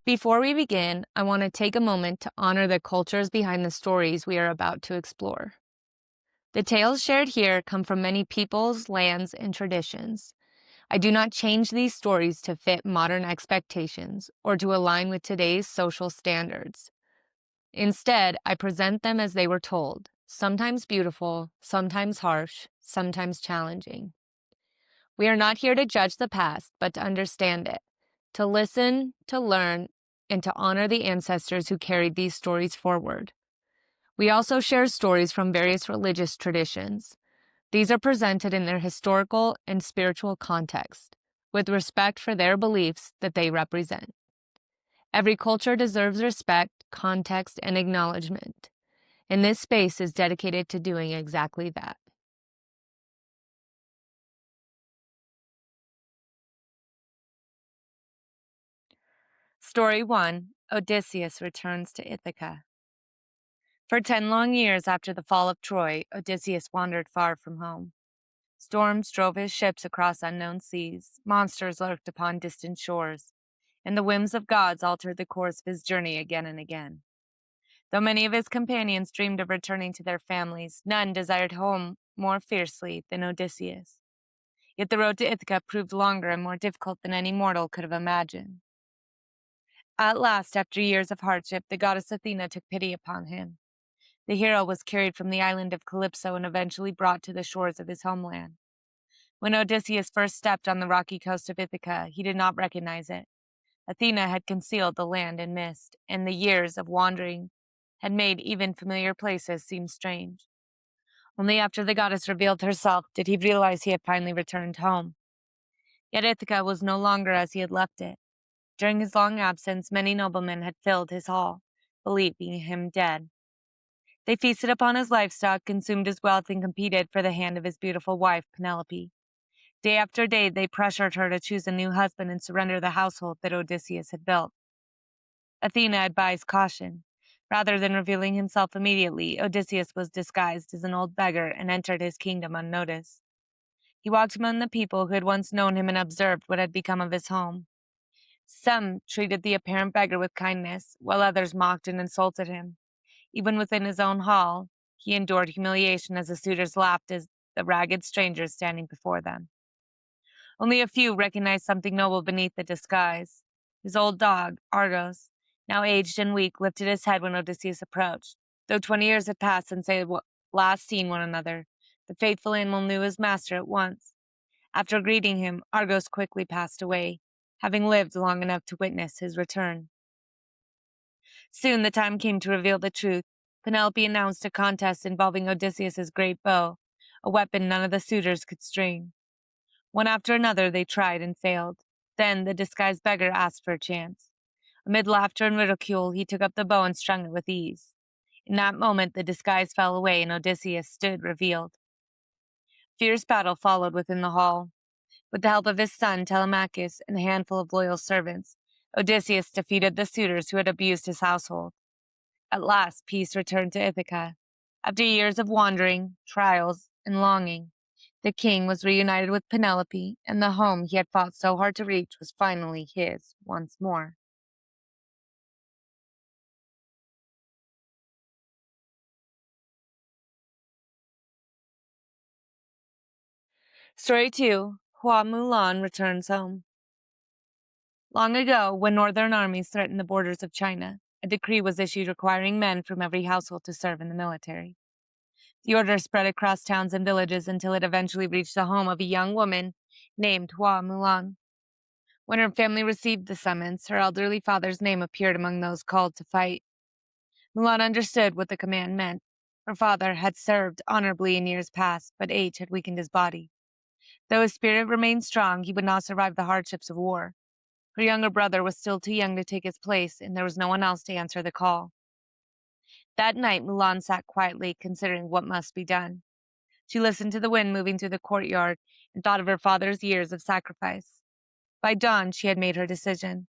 Before we begin, I want to take a moment to honor the cultures behind the stories we are about to explore. The tales shared here come from many peoples, lands, and traditions. I do not change these stories to fit modern expectations or to align with today's social standards. Instead, I present them as they were told, sometimes beautiful, sometimes harsh, sometimes challenging. We are not here to judge the past, but to understand it, to listen, to learn, and to honor the ancestors who carried these stories forward. We also share stories from various religious traditions. These are presented in their historical and spiritual context, with respect for their beliefs that they represent. Every culture deserves respect, context, and acknowledgement, and this space is dedicated to doing exactly that. Story 1: Odysseus returns to Ithaca. For 10 long years after the fall of Troy, Odysseus wandered far from home. Storms drove his ships across unknown seas, monsters lurked upon distant shores, and the whims of gods altered the course of his journey again and again. Though many of his companions dreamed of returning to their families, none desired home more fiercely than Odysseus. Yet the road to Ithaca proved longer and more difficult than any mortal could have imagined. At last, after years of hardship, the goddess Athena took pity upon him. The hero was carried from the island of Calypso and eventually brought to the shores of his homeland. When Odysseus first stepped on the rocky coast of Ithaca, he did not recognize it. Athena had concealed the land in mist, and the years of wandering had made even familiar places seem strange. Only after the goddess revealed herself did he realize he had finally returned home. Yet Ithaca was no longer as he had left it. During his long absence, many noblemen had filled his hall, believing him dead. They feasted upon his livestock, consumed his wealth, and competed for the hand of his beautiful wife, Penelope. Day after day, they pressured her to choose a new husband and surrender the household that Odysseus had built. Athena advised caution. Rather than revealing himself immediately, Odysseus was disguised as an old beggar and entered his kingdom unnoticed. He walked among the people who had once known him and observed what had become of his home. Some treated the apparent beggar with kindness, while others mocked and insulted him. Even within his own hall, he endured humiliation as the suitors laughed at the ragged strangers standing before them. Only a few recognized something noble beneath the disguise. His old dog, Argos, now aged and weak, lifted his head when Odysseus approached. Though 20 years had passed since they had last seen one another, the faithful animal knew his master at once. After greeting him, Argos quickly passed away, having lived long enough to witness his return. Soon the time came to reveal the truth. Penelope announced a contest involving Odysseus's great bow, a weapon none of the suitors could string. One after another they tried and failed. Then the disguised beggar asked for a chance. Amid laughter and ridicule, he took up the bow and strung it with ease. In that moment, the disguise fell away and Odysseus stood revealed. Fierce battle followed within the hall. With the help of his son, Telemachus, and a handful of loyal servants, Odysseus defeated the suitors who had abused his household. At last, peace returned to Ithaca. After years of wandering, trials, and longing, the king was reunited with Penelope, and the home he had fought so hard to reach was finally his once more. Story 2: Hua Mulan returns home. Long ago, when northern armies threatened the borders of China, a decree was issued requiring men from every household to serve in the military. The order spread across towns and villages until it eventually reached the home of a young woman named Hua Mulan. When her family received the summons, her elderly father's name appeared among those called to fight. Mulan understood what the command meant. Her father had served honorably in years past, but age had weakened his body. Though his spirit remained strong, he would not survive the hardships of war. Her younger brother was still too young to take his place, and there was no one else to answer the call. That night, Mulan sat quietly, considering what must be done. She listened to the wind moving through the courtyard and thought of her father's years of sacrifice. By dawn, she had made her decision.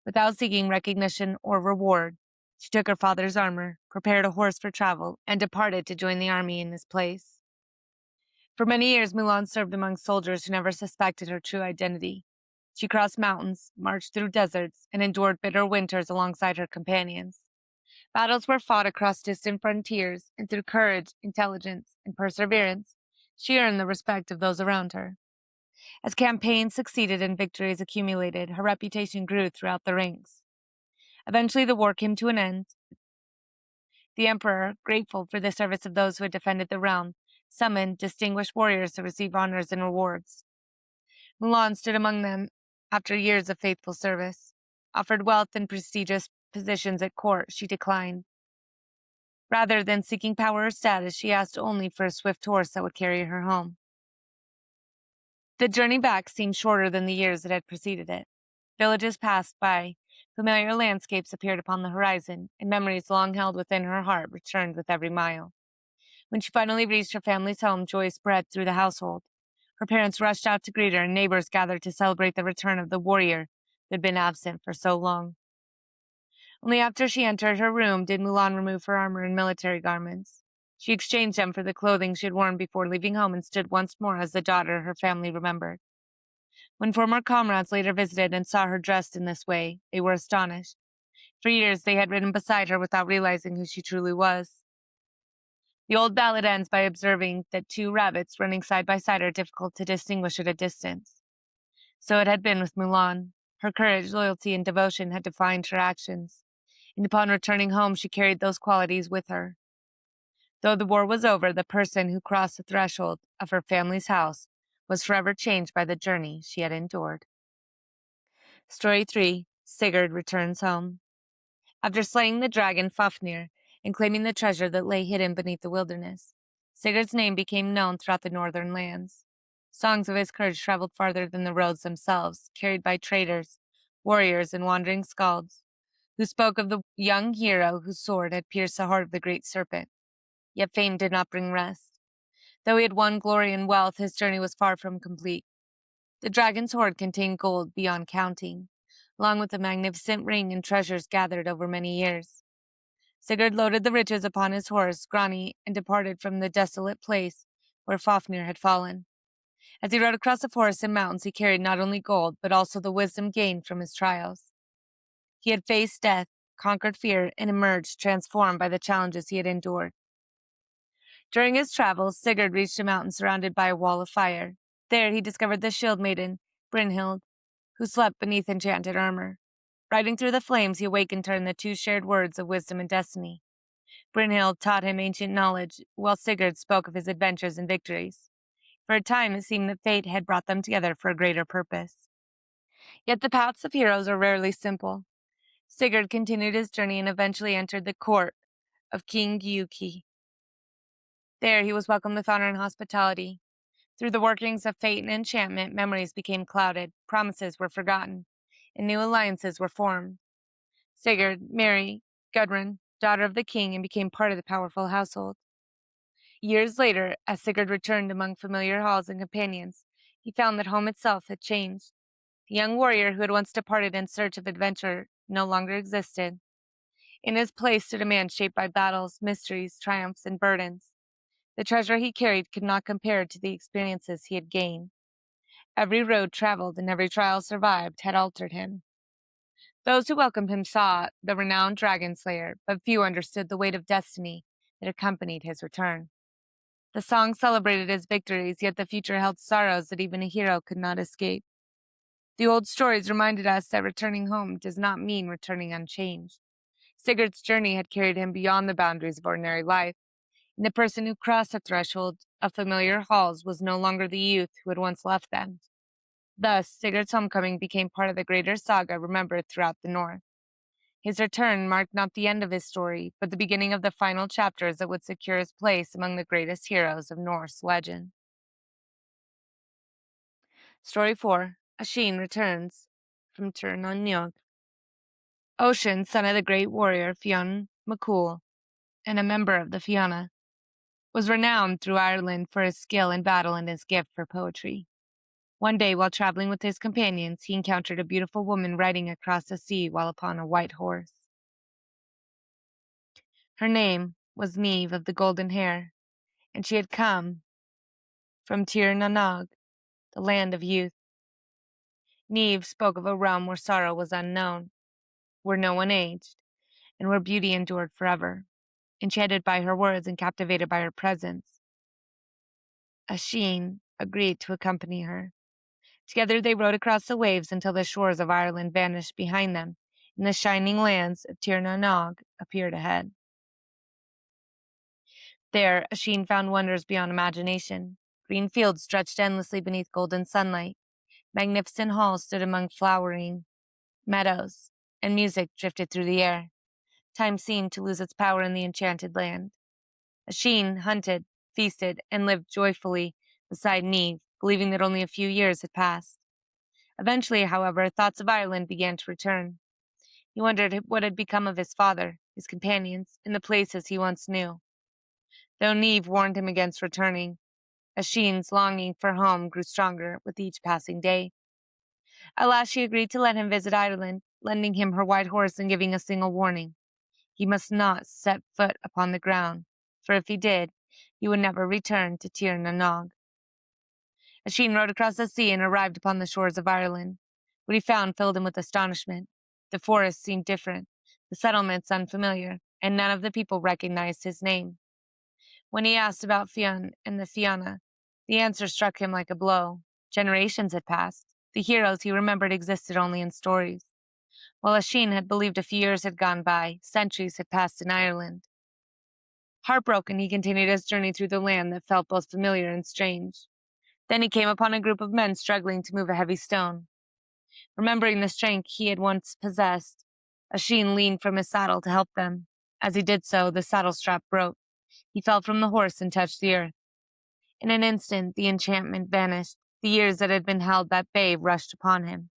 Without seeking recognition or reward, she took her father's armor, prepared a horse for travel, and departed to join the army in his place. For many years, Mulan served among soldiers who never suspected her true identity. She crossed mountains, marched through deserts, and endured bitter winters alongside her companions. Battles were fought across distant frontiers, and through courage, intelligence, and perseverance, she earned the respect of those around her. As campaigns succeeded and victories accumulated, her reputation grew throughout the ranks. Eventually, the war came to an end. The emperor, grateful for the service of those who had defended the realm, summoned distinguished warriors to receive honors and rewards. Mulan stood among them after years of faithful service. Offered wealth and prestigious positions at court, she declined. Rather than seeking power or status, she asked only for a swift horse that would carry her home. The journey back seemed shorter than the years that had preceded it. Villages passed by, familiar landscapes appeared upon the horizon, and memories long held within her heart returned with every mile. When she finally reached her family's home, joy spread through the household. Her parents rushed out to greet her, and neighbors gathered to celebrate the return of the warrior who had been absent for so long. Only after she entered her room did Mulan remove her armor and military garments. She exchanged them for the clothing she had worn before leaving home and stood once more as the daughter her family remembered. When former comrades later visited and saw her dressed in this way, they were astonished. For years they had ridden beside her without realizing who she truly was. The old ballad ends by observing that two rabbits running side by side are difficult to distinguish at a distance. So it had been with Mulan. Her courage, loyalty, and devotion had defined her actions, and upon returning home she carried those qualities with her. Though the war was over, the person who crossed the threshold of her family's house was forever changed by the journey she had endured. Story 3. Sigurd returns home. After slaying the dragon Fafnir and claiming the treasure that lay hidden beneath the wilderness, Sigurd's name became known throughout the northern lands. Songs of his courage traveled farther than the roads themselves, carried by traders, warriors, and wandering skalds, who spoke of the young hero whose sword had pierced the heart of the great serpent. Yet fame did not bring rest. Though he had won glory and wealth, his journey was far from complete. The dragon's hoard contained gold beyond counting, along with a magnificent ring and treasures gathered over many years. Sigurd loaded the riches upon his horse, Grani, and departed from the desolate place where Fafnir had fallen. As he rode across the forests and mountains, he carried not only gold, but also the wisdom gained from his trials. He had faced death, conquered fear, and emerged transformed by the challenges he had endured. During his travels, Sigurd reached a mountain surrounded by a wall of fire. There he discovered the shield maiden, Brynhild, who slept beneath enchanted armor. Riding through the flames, he awakened her in the two shared words of wisdom and destiny. Brynhild taught him ancient knowledge, while Sigurd spoke of his adventures and victories. For a time, it seemed that fate had brought them together for a greater purpose. Yet the paths of heroes are rarely simple. Sigurd continued his journey and eventually entered the court of King Gyuki. There he was welcomed with honor and hospitality. Through the workings of fate and enchantment, memories became clouded, promises were forgotten, and new alliances were formed. Sigurd married Gudrun, daughter of the king, and became part of the powerful household. Years later, as Sigurd returned among familiar halls and companions, he found that home itself had changed. The young warrior who had once departed in search of adventure no longer existed. In his place stood a man shaped by battles, mysteries, triumphs, and burdens. The treasure he carried could not compare to the experiences he had gained. Every road traveled and every trial survived had altered him. Those who welcomed him saw the renowned dragon slayer, but few understood the weight of destiny that accompanied his return. The song celebrated his victories, yet the future held sorrows that even a hero could not escape. The old stories reminded us that returning home does not mean returning unchanged. Sigurd's journey had carried him beyond the boundaries of ordinary life, and the person who crossed the threshold of familiar halls was no longer the youth who had once left them. Thus, Sigurd's homecoming became part of the greater saga remembered throughout the North. His return marked not the end of his story, but the beginning of the final chapters that would secure his place among the greatest heroes of Norse legend. Story 4. Oisín returns from Tir na Nog. Oisín, son of the great warrior Fionn MacCool, and a member of the Fianna, was renowned through Ireland for his skill in battle and his gift for poetry. One day, while traveling with his companions, he encountered a beautiful woman riding across the sea while upon a white horse. Her name was Niamh of the golden hair, and she had come from Tir na Nog, the land of youth. Neve spoke of a realm where sorrow was unknown, where no one aged, and where beauty endured forever. Enchanted by her words and captivated by her presence, Oisín agreed to accompany her. Together they rowed across the waves until the shores of Ireland vanished behind them, and the shining lands of Tir na Nog appeared ahead. There, Oisín found wonders beyond imagination. Green fields stretched endlessly beneath golden sunlight. Magnificent halls stood among flowering meadows, and music drifted through the air. Time seemed to lose its power in the enchanted land. Oisín hunted, feasted, and lived joyfully beside Neve, believing that only a few years had passed. Eventually, however, thoughts of Ireland began to return. He wondered what had become of his father, his companions, and the places he once knew. Though Neve warned him against returning, Oisín's longing for home grew stronger with each passing day. At last she agreed to let him visit Ireland, lending him her white horse and giving a single warning. He must not set foot upon the ground, for if he did, he would never return to Tir na Nog. Oisín rode across the sea and arrived upon the shores of Ireland. What he found filled him with astonishment. The forests seemed different, the settlements unfamiliar, and none of the people recognized his name. When he asked about Fionn and the Fianna, the answer struck him like a blow. Generations had passed. The heroes he remembered existed only in stories. While Oisín had believed a few years had gone by, centuries had passed in Ireland. Heartbroken, he continued his journey through the land that felt both familiar and strange. Then he came upon a group of men struggling to move a heavy stone. Remembering the strength he had once possessed, Oisín leaned from his saddle to help them. As he did so, the saddle strap broke. He fell from the horse and touched the earth. In an instant, the enchantment vanished. The years that had been held at bay rushed upon him.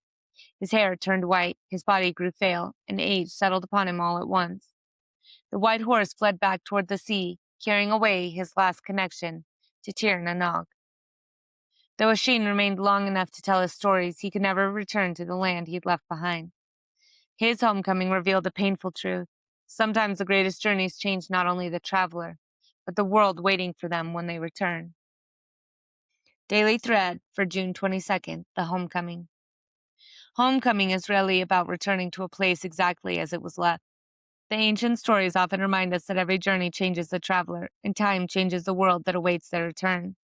His hair turned white, his body grew pale, and age settled upon him all at once. The white horse fled back toward the sea, carrying away his last connection to Tir na Nog. Though Oisín remained long enough to tell his stories, he could never return to the land he had left behind. His homecoming revealed a painful truth. Sometimes the greatest journeys change not only the traveler, but the world waiting for them when they return. Daily Thread for June 22nd, the Homecoming. Homecoming is rarely about returning to a place exactly as it was left. The ancient stories often remind us that every journey changes the traveler, and time changes the world that awaits their return.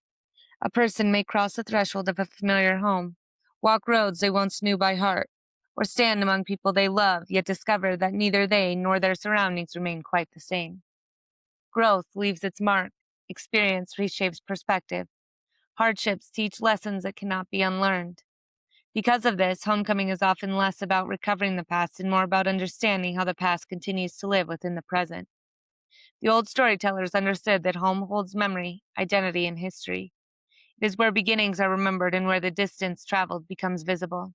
A person may cross the threshold of a familiar home, walk roads they once knew by heart, or stand among people they love, yet discover that neither they nor their surroundings remain quite the same. Growth leaves its mark, experience reshapes perspective, hardships teach lessons that cannot be unlearned. Because of this, homecoming is often less about recovering the past and more about understanding how the past continues to live within the present. The old storytellers understood that home holds memory, identity, and history. It is where beginnings are remembered and where the distance traveled becomes visible.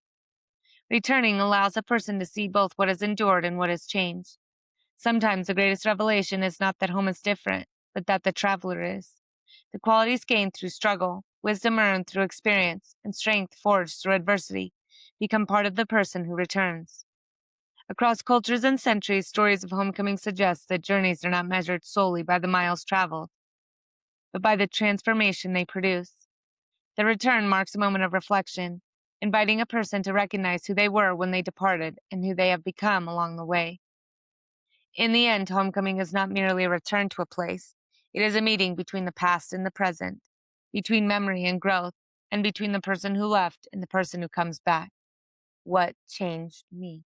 Returning allows a person to see both what has endured and what has changed. Sometimes the greatest revelation is not that home is different, but that the traveler is. The qualities gained through struggle, wisdom earned through experience, and strength forged through adversity become part of the person who returns. Across cultures and centuries, stories of homecoming suggest that journeys are not measured solely by the miles traveled, but by the transformation they produce. The return marks a moment of reflection, inviting a person to recognize who they were when they departed and who they have become along the way. In the end, homecoming is not merely a return to a place. It is a meeting between the past and the present, between memory and growth, and between the person who left and the person who comes back. What changed me?